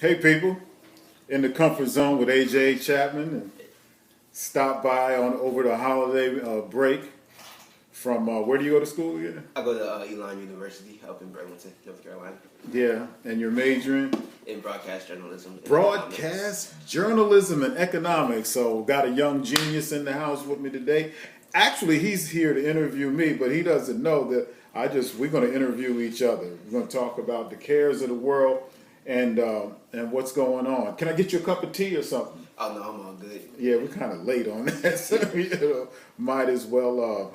Hey people, in the comfort zone with AJ Chapman, and stop by on over the holiday break from where do you go to school again? I go to Elon University up in Burlington, North Carolina, Yeah, and you're majoring in broadcast journalism. And broadcast journalism and economics. So got a young genius in the house with me today. Actually, he's here to interview me, but he doesn't know that we're going to interview each other. We're going to talk about the cares of the world and what's going on. Can I get you a cup of tea or something? Oh no, I'm all good. Yeah, we're kind of late on that, so might as well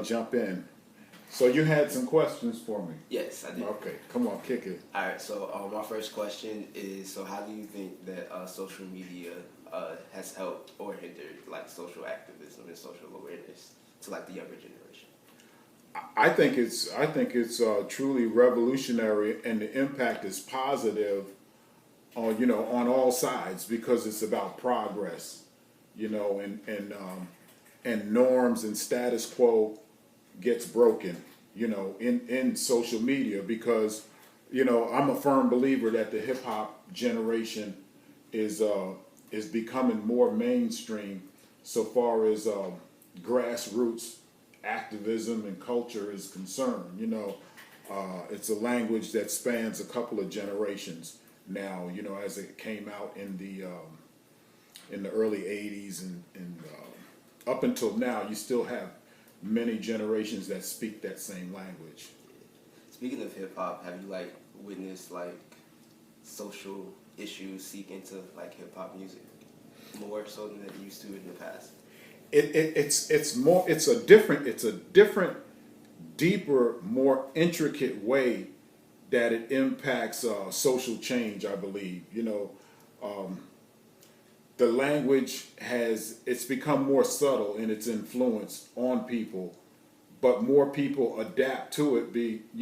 jump in. So you had some questions for me. Yes, I did. Okay, come on, kick it. All right, so my first question is: so how do you think that social media has helped or hindered like social activism and social awareness to like the younger generation? I think it's truly revolutionary, and the impact is positive on all sides, because it's about progress, and norms and status quo gets broken, in social media, because, I'm a firm believer that the hip hop generation is becoming more mainstream so far as grassroots activism and culture is concerned. It's a language that spans a couple of generations now. As it came out in the early '80s and up until now, you still have many generations that speak that same language. Speaking of hip hop, have you like witnessed like social issues seep into like hip hop music more so than it used to in the past? It's a different, deeper, more intricate way that it impacts social change, I believe. The language it's become more subtle in its influence on people, but more people adapt to it.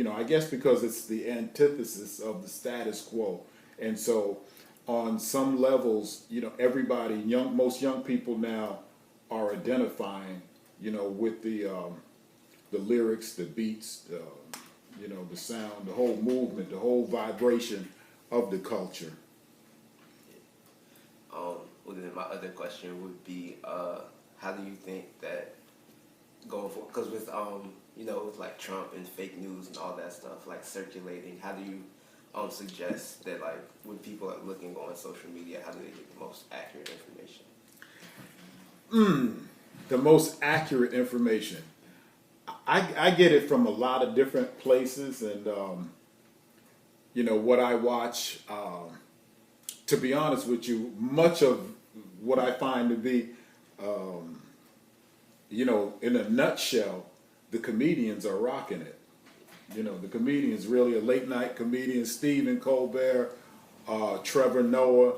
I guess because it's the antithesis of the status quo, and so on some levels, most young people now are identifying, with the lyrics, the beats, the sound, the whole movement, the whole vibration of the culture. Well, then my other question would be, how do you think that going forward, because with with like Trump and fake news and all that stuff like circulating, how do you suggest that like when people are looking on social media, how do they get the most accurate information? The most accurate information. I get it from a lot of different places, and what I watch. To be honest with you, much of what I find to be, in a nutshell, the comedians are rocking it. The comedians, really, a late night comedian, Stephen Colbert, Trevor Noah.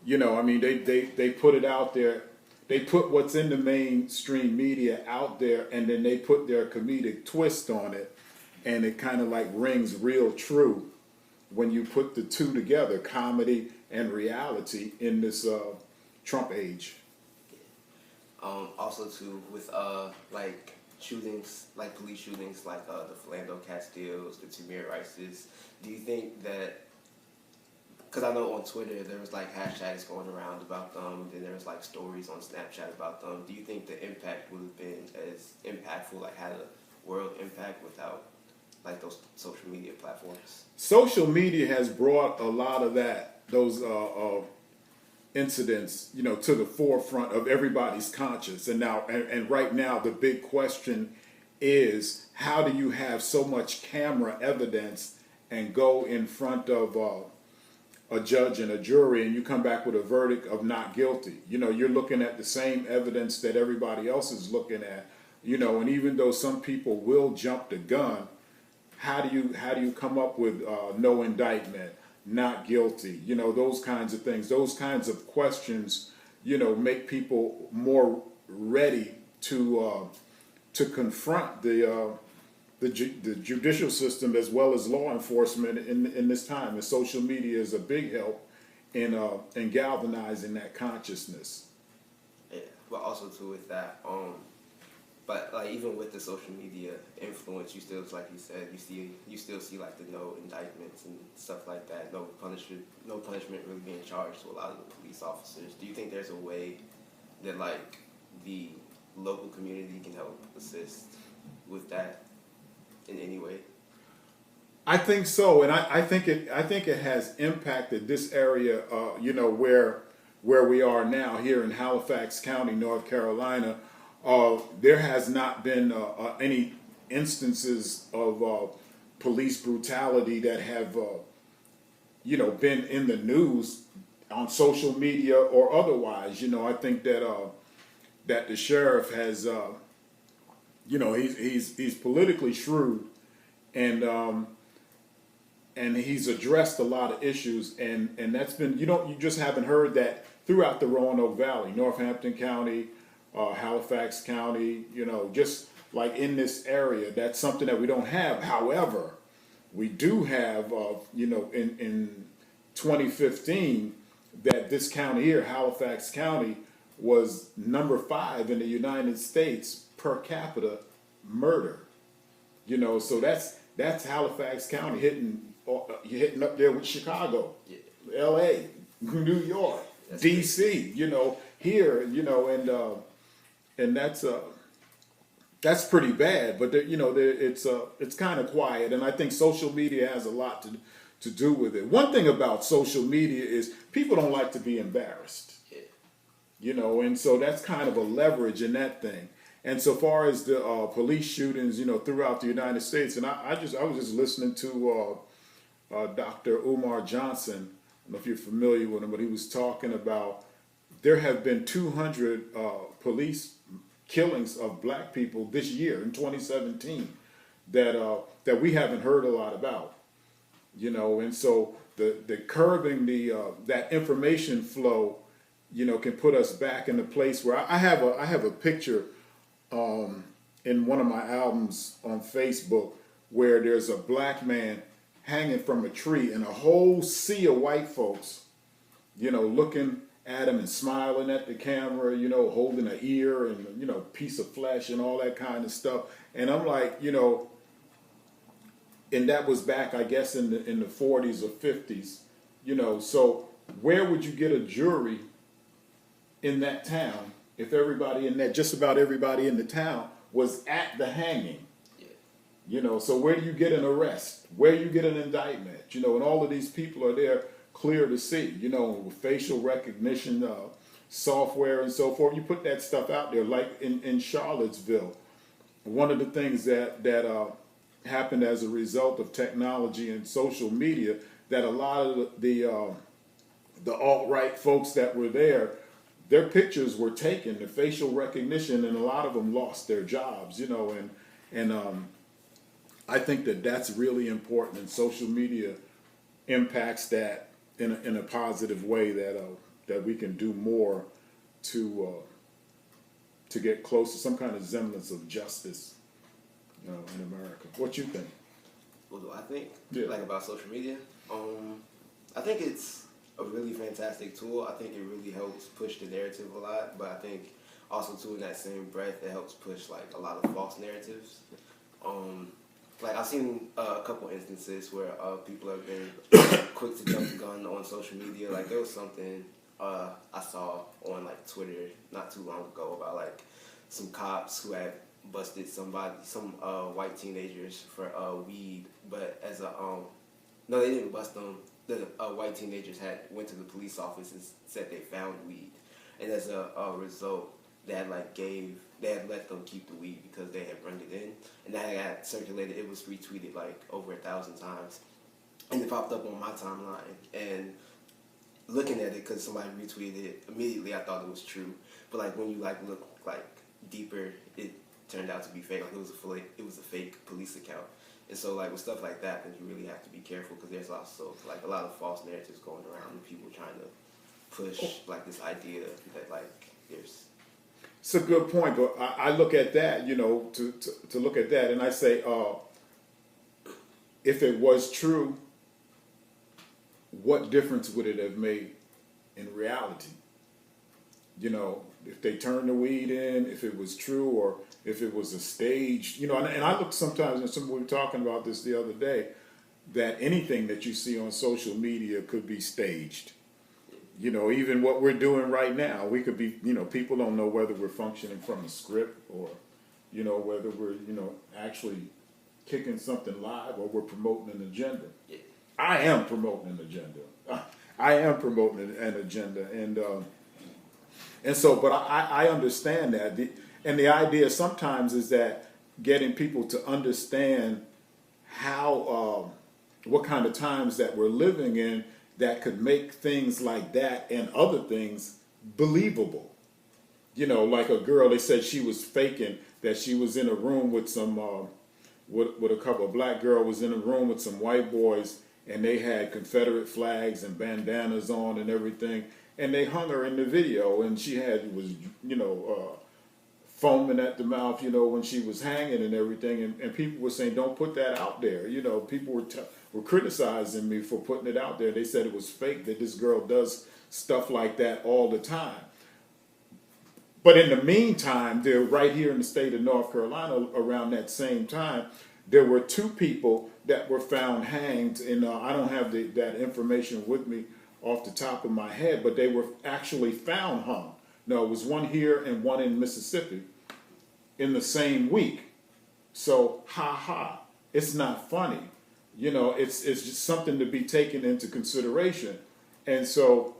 They put it out there. They put what's in the mainstream media out there, and then they put their comedic twist on it, and it kind of like rings real true when you put the two together, comedy and reality, in this Trump age. Also, too, with like shootings, like police shootings, like the Philando Castillos, the Tamir Rices, do you think that? Because I know on Twitter there was like hashtags going around about them, then there was like stories on Snapchat about them. Do you think the impact would have been as impactful, like had a world impact without like those social media platforms? Social media has brought a lot of those incidents, to the forefront of everybody's conscience. And now, and right now, the big question is, how do you have so much camera evidence and go in front of a judge and a jury, and you come back with a verdict of not guilty? You're looking at the same evidence that everybody else is looking at. And even though some people will jump the gun, how do you come up with no indictment, not guilty? Those kinds of things, those kinds of questions, make people more ready to confront the judicial system as well as law enforcement in this time. And social media is a big help in galvanizing that consciousness. Yeah, but also too with that, But like even with the social media influence, you still, like you said, you still see like the no indictments and stuff like that. No punishment really being charged to a lot of the police officers. Do you think there's a way that like the local community can help assist with that in any way? I think so, and I think it has impacted this area. Where we are now here in Halifax County, North Carolina. There has not been any instances of police brutality that have been in the news on social media or otherwise. I think that the sheriff has he's politically shrewd, and and he's addressed a lot of issues, and that's been you just haven't heard that throughout the Roanoke Valley, Northampton County, Halifax County, just like in this area. That's something that we don't have. However, we do have, in 2015, that this county here, Halifax County, was number 5 in the United States per capita murder. So that's Halifax County hitting up there with Chicago, L.A., New York, That's D.C. Here, and that's pretty bad. But it's kind of quiet, and I think social media has a lot to do with it. One thing about social media is people don't like to be embarrassed, and so that's kind of a leverage in that thing. And so far as the police shootings, throughout the United States, and I was just listening to Dr. Umar Johnson. I don't know if you're familiar with him, but he was talking about there have been 200 police killings of black people this year in 2017 that we haven't heard a lot about, and so the curbing that information flow, can put us back in the place where I have a picture in one of my albums on Facebook where there's a black man hanging from a tree and a whole sea of white folks, looking at him and smiling at the camera, holding an ear and, piece of flesh and all that kind of stuff. And I'm like, and that was back, I guess, in the 40s or 50s, so where would you get a jury in that town if just about everybody in the town was at the hanging? So where do you get an arrest? Where do you get an indictment? And all of these people are there clear to see, with facial recognition software and so forth. You put that stuff out there, like in Charlottesville. One of the things that happened as a result of technology and social media, that a lot of the alt-right folks that were there, their pictures were taken, the facial recognition, and a lot of them lost their jobs, and I think that that's really important, and social media impacts that in a positive way, that we can do more to get close to some kind of semblance of justice, in America. What you think? What do I think? Yeah. Like about social media? I think it's a really fantastic tool. I think it really helps push the narrative a lot, but I think also too in that same breath it helps push like a lot of false narratives. Like I've seen a couple instances where people have been quick to jump the gun on social media. Like there was something I saw on like Twitter not too long ago about like some cops who had busted some white teenagers for weed, but as a no, they didn't bust them. The white teenagers went to the police office and said they found weed, and as a result, they had let them keep the weed because they had brought it in, and that had circulated. It was retweeted like over 1,000 times, and it popped up on my timeline. And looking at it, because somebody retweeted it, immediately I thought it was true. But like when you look deeper, it turned out to be fake. Like it was a fake police account. And so like with stuff like that, then you really have to be careful, because there's also like a lot of false narratives going around and people trying to push like this idea that like there's. It's a good point, but I look at that, to look at that, and I say, if it was true, what difference would it have made in reality? if they turned the weed in, if it was true, or if it was a stage. You know, and I look sometimes, and we were talking about this the other day, that anything that you see on social media could be staged. You know, even what we're doing right now, we could be, you know, people don't know whether we're functioning from a script, or, you know, whether we're, you know, actually kicking something live, or we're promoting an agenda. Yeah. I am promoting an agenda. I am promoting an agenda. And so, but I understand that. And the idea sometimes is that getting people to understand how, what kind of times that we're living in, that could make things like that and other things believable. You know, like a girl, they said she was faking, that she was in a room with some, with a couple, a black girl was in a room with some white boys, and they had Confederate flags and bandanas on and everything, and they hung her in the video, and she was, you know, foaming at the mouth, you know, when she was hanging and everything, and people were saying, don't put that out there. You know, people were criticizing me for putting it out there. They said it was fake, that this girl does stuff like that all the time. But in the meantime, they're right here in the state of North Carolina around that same time, there were 2 people that were found hanged, and I don't have that information with me off the top of my head, but they were actually found hung. No, it was one here and one in Mississippi in the same week. So, it's not funny. You know, it's just something to be taken into consideration. And so,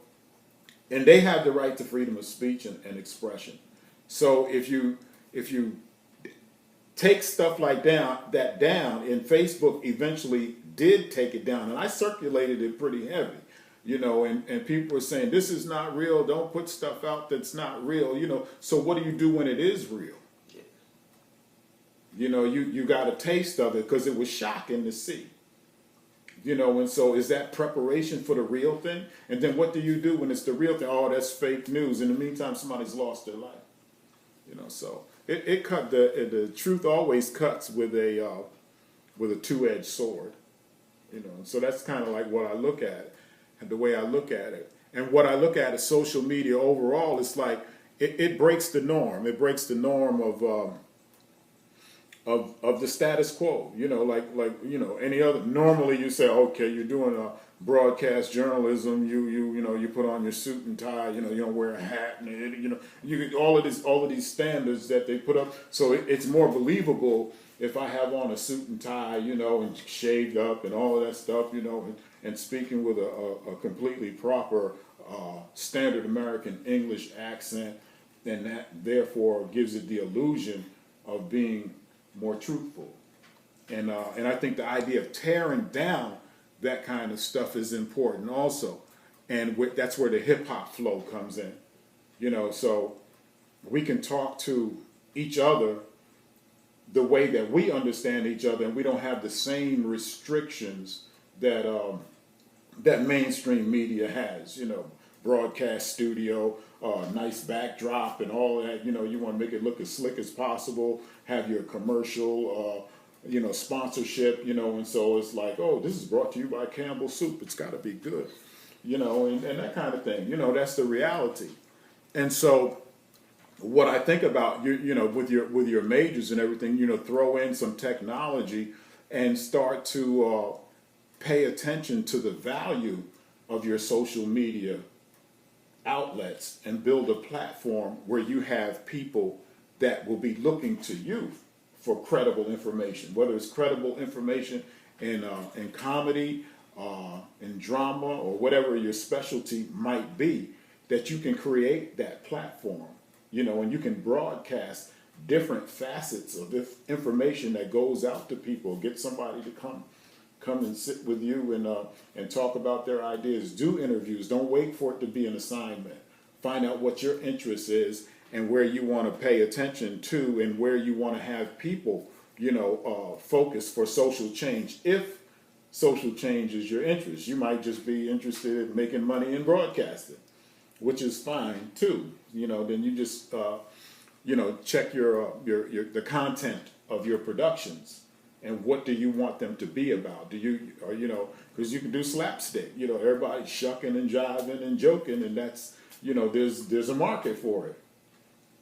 and they have the right to freedom of speech and expression. So if you take stuff like that down, and Facebook eventually did take it down, and I circulated it pretty heavy, you know, and people were saying, this is not real, don't put stuff out that's not real, you know. So what do you do when it is real? Yeah. You know, you got a taste of it, because it was shocking to see. You know, and so is that preparation for the real thing? And then what do you do when it's the real thing? Oh, that's fake news. In the meantime, somebody's lost their life. You know, so it cut the truth always cuts with a 2-edged sword. You know, and so that's kind of like what I look at, and the way I look at it. And what I look at is social media overall. It's like it breaks the norm. It breaks the norm of the status quo, you know, like you know, any other. Normally, you say, okay, you're doing a broadcast journalism. You know, you put on your suit and tie. You know, you don't wear a hat, and you know, you all of these standards that they put up. So it's more believable if I have on a suit and tie, you know, and shaved up and all of that stuff, you know, and speaking with a completely proper standard American English accent, and that therefore gives it the illusion of being more truthful. And I think the idea of tearing down that kind of stuff is important also. And that's where the hip hop flow comes in. You know, so we can talk to each other the way that we understand each other, and we don't have the same restrictions that that mainstream media has. You know, broadcast studio, nice backdrop and all that. You know, you want to make it look as slick as possible, have your commercial, you know, sponsorship, you know, and so it's like, oh, this is brought to you by Campbell Soup. It's got to be good, you know, and that kind of thing. You know, that's the reality. And so what I think about, you know, with your majors and everything, you know, throw in some technology and start to pay attention to the value of your social media outlets, and build a platform where you have people that will be looking to you for credible information, whether it's credible information in comedy, in drama, or whatever your specialty might be, that you can create that platform, you know, and you can broadcast different facets of information that goes out to people. Get somebody to come and sit with you and talk about their ideas. Do interviews. Don't wait for it to be an assignment. Find out what your interest is and where you want to pay attention to, and where you want to have people, you know, focus for social change. If social change is your interest, you might just be interested in making money in broadcasting, which is fine too. You know, then you just you know, check the content of your productions. And what do you want them to be about? Or you know, because you can do slapstick. You know, everybody's shucking and jiving and joking, and that's, you know, there's a market for it.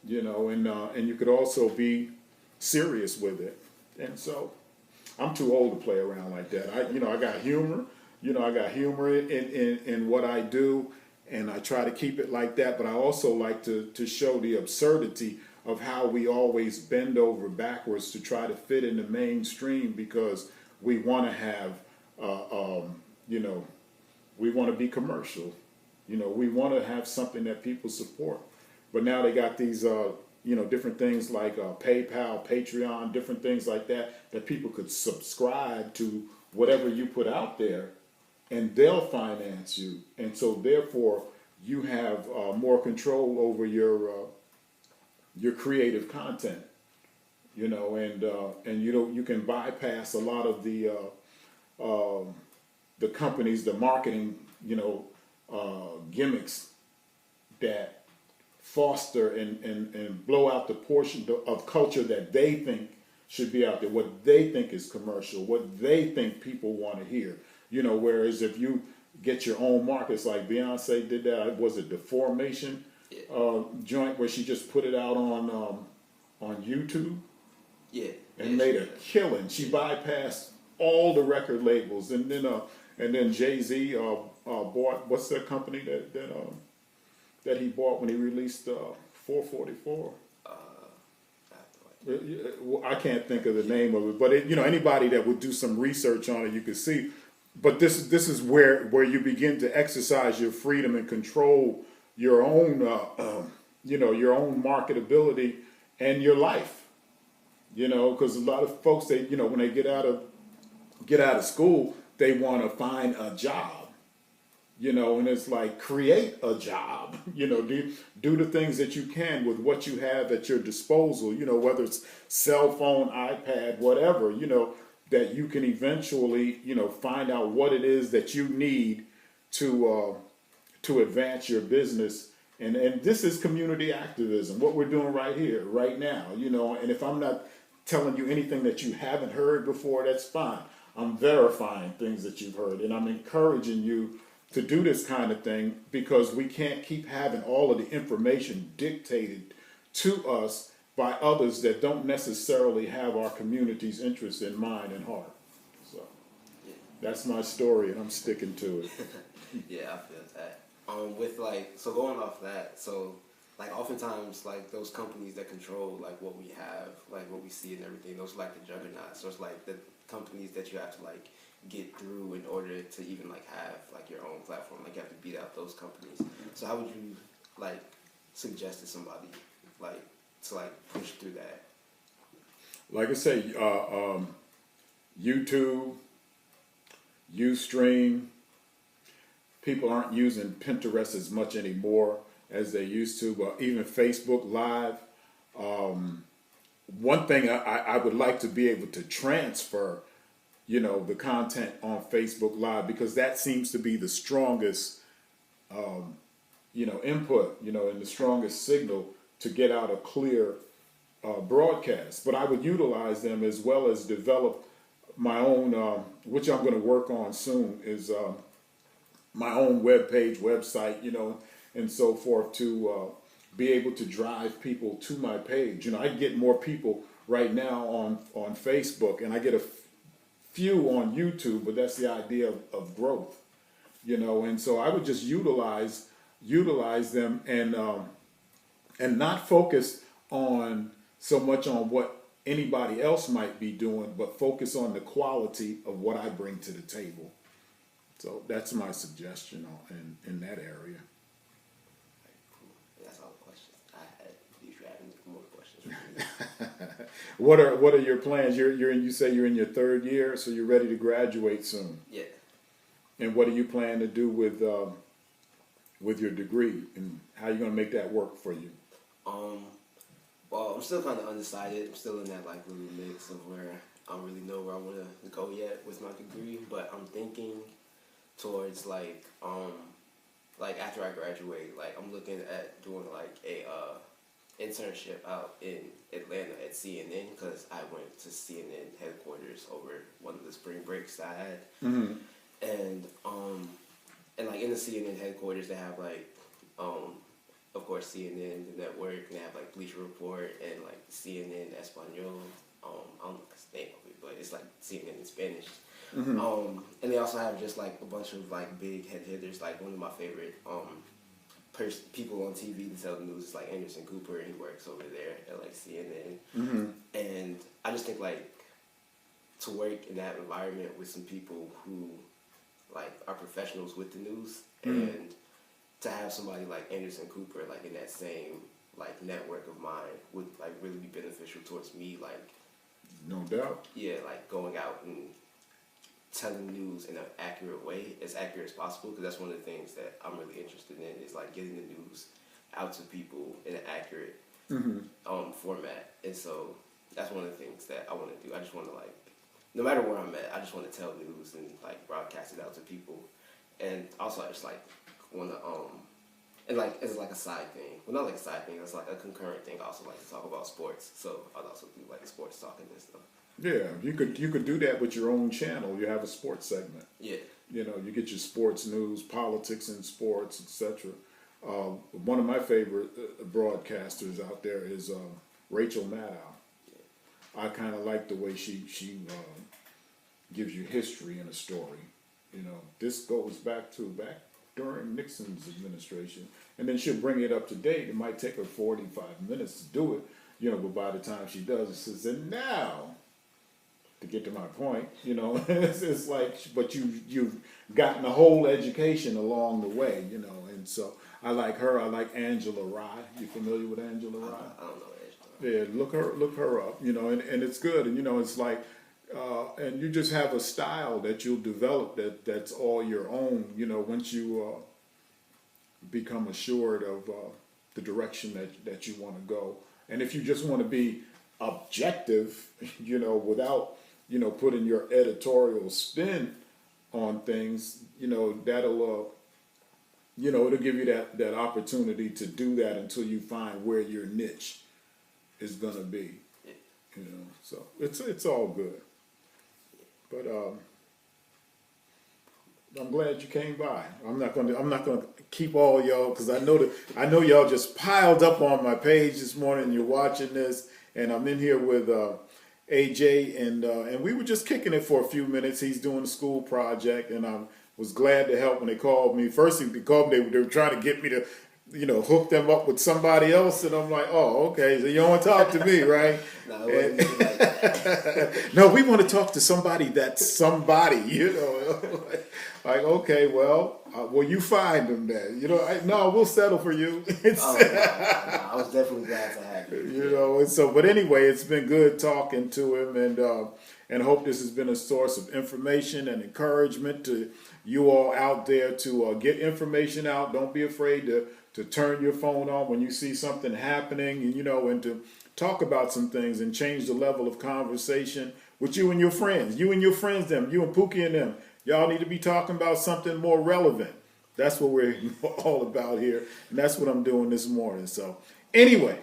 you know, and you could also be serious with it. And so I'm too old to play around like that. I got humor, in what I do, and I try to keep it like that. But I also like to show the absurdity of how we always bend over backwards to try to fit in the mainstream because we want to have, we want to be commercial. We want to have something that people support. But now they got these, different things like PayPal, Patreon, different things like that people could subscribe to whatever you put out there, and they'll finance you. And so therefore, you have more control over your creative content, and you can bypass a lot of the companies, the marketing, gimmicks that foster and blow out the portion of culture that they think should be out there, what they think is commercial, what they think people want to hear. Whereas if you get your own markets, like Beyonce did that, was it the Formation joint where she just put it out on YouTube? Yeah. And made a killing. She bypassed all the record labels, and then Jay-Z bought, what's that company that he bought when he released 444? I can't think of the name of it, but anybody that would do some research on it, you could see. But this is where you begin to exercise your freedom and control your own your own marketability and your life. Because a lot of folks, they when they get out of school, they want to find a job. And it's like, create a job. Do the things that you can with what you have at your disposal. Whether it's cell phone, iPad, whatever. That you can eventually find out what it is that you need to advance your business. And this is community activism. What we're doing right here, right now. And if I'm not telling you anything that you haven't heard before, that's fine. I'm verifying things that you've heard, and I'm encouraging you to do this kind of thing, because we can't keep having all of the information dictated to us by others that don't necessarily have our community's interests in mind and heart. So that's my story, and I'm sticking to it. Yeah, I feel that. So going off that, so like oftentimes like those companies that control like what we have, like what we see and everything, those are like the juggernauts. So it's like the companies that you have to like get through in order to even like have like your own platform. Like you have to beat out those companies. So how would you like suggest to somebody like to like push through that? Like I say, YouTube, Ustream. People aren't using Pinterest as much anymore as they used to, but even Facebook Live. One thing I would like to be able to transfer, the content on Facebook Live, because that seems to be the strongest, input, and the strongest signal to get out a clear broadcast. But I would utilize them as well as develop my own, which I'm going to work on soon, is my own website, and so forth, to be able to drive people to my page. I get more people right now on Facebook, and I get a few on YouTube, but that's the idea of growth, and so I would just utilize them and not focus on so much on what anybody else might be doing, but focus on the quality of what I bring to the table. So that's my suggestion in that area. That's all the questions I had. If you have any more questions. What are your plans? You say you're in your third year, so you're ready to graduate soon. Yeah. And what do you plan to do with your degree, and how are you going to make that work for you? Well, I'm still kind of undecided. I'm still in that like little mix of where I don't really know where I want to go yet with my degree, but I'm thinking towards like after I graduate, like I'm looking at doing like a internship out in Atlanta at CNN, because I went to CNN headquarters over one of the spring breaks that I had. Mm-hmm. And like in the CNN headquarters, they have like of of course, CNN, the network, and they have like Bleacher Report and like CNN Espanol. I don't know the name of it, but it's like CNN in Spanish. And they also have just like a bunch of like big head hitters. Like one of my favorite people on TV to tell the news is like Anderson Cooper, and he works over there at like CNN. And I just think like to work in that environment with some people who like are professionals with the news, and to have somebody like Anderson Cooper like in that same like network of mine would like really be beneficial towards me, like No doubt. yeah, like going out and telling news in an accurate way, as accurate as possible, because that's one of the things that I'm really interested in is like getting the news out to people in an accurate format. And so that's one of the things that I want to do. I just want to like, no matter where I'm at, I just want to tell news and like broadcast it out to people. And also I just like want to and like as like a side thing, well not like a side thing, it's like a concurrent thing. I also like to talk about sports, so I'd also do like sports talking and stuff. Yeah, you could do that with your own channel. You have a sports segment. Yeah. You know, you get your sports news, politics and sports, etc. One of my favorite broadcasters out there is Rachel Maddow. I kind of like the way she gives you history in a story. You know, this goes back during Nixon's administration, and then she'll bring it up to date. It might take her 45 minutes to do it, you know, but by the time she does, it says, and now, to get to my point, you know, it's like, but you've gotten a whole education along the way, you know, and so I like her. I like Angela Rye. You familiar with Angela Rye? I don't know Angela. Yeah, look her up, you know, and it's good, and you know, it's like, and you just have a style that you'll develop that's all your own, you know, once you become assured of the direction that you want to go. And if you just want to be objective, you know, without, you know, putting your editorial spin on things, you know, that'll, you know, it'll give you that opportunity to do that until you find where your niche is going to be, you know, so it's all good. But I'm glad you came by. I'm not gonna keep all y'all, because I know y'all just piled up on my page this morning. And you're watching this, and I'm in here with AJ, and we were just kicking it for a few minutes. He's doing a school project, and I was glad to help when they called me. First thing they called me, they were trying to get me to, you know, hook them up with somebody else, and I'm like, oh, okay, so you don't want to talk to me, right? No, it wasn't like that. No, we want to talk to somebody that's somebody, you know. Like, okay, well, you find them then. You know, no, we'll settle for you. I was definitely glad to have you. You know, and so, but anyway, it's been good talking to him, and hope this has been a source of information and encouragement to you all out there to get information out. Don't be afraid to turn your phone on when you see something happening, and you know, and to talk about some things and change the level of conversation with you and your friends. You and your friends, you and Pookie and them. Y'all need to be talking about something more relevant. That's what we're all about here, and that's what I'm doing this morning. So anyway,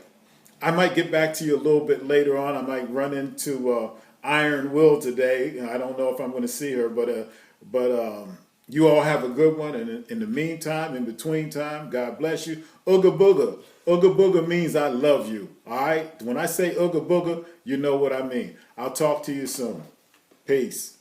I might get back to you a little bit later on. I might run into Iron Will today. I don't know if I'm going to see her, but you all have a good one. And in the meantime, in between time, God bless you. Ooga booga. Ooga booga means I love you. All right? When I say ooga booga, you know what I mean. I'll talk to you soon. Peace.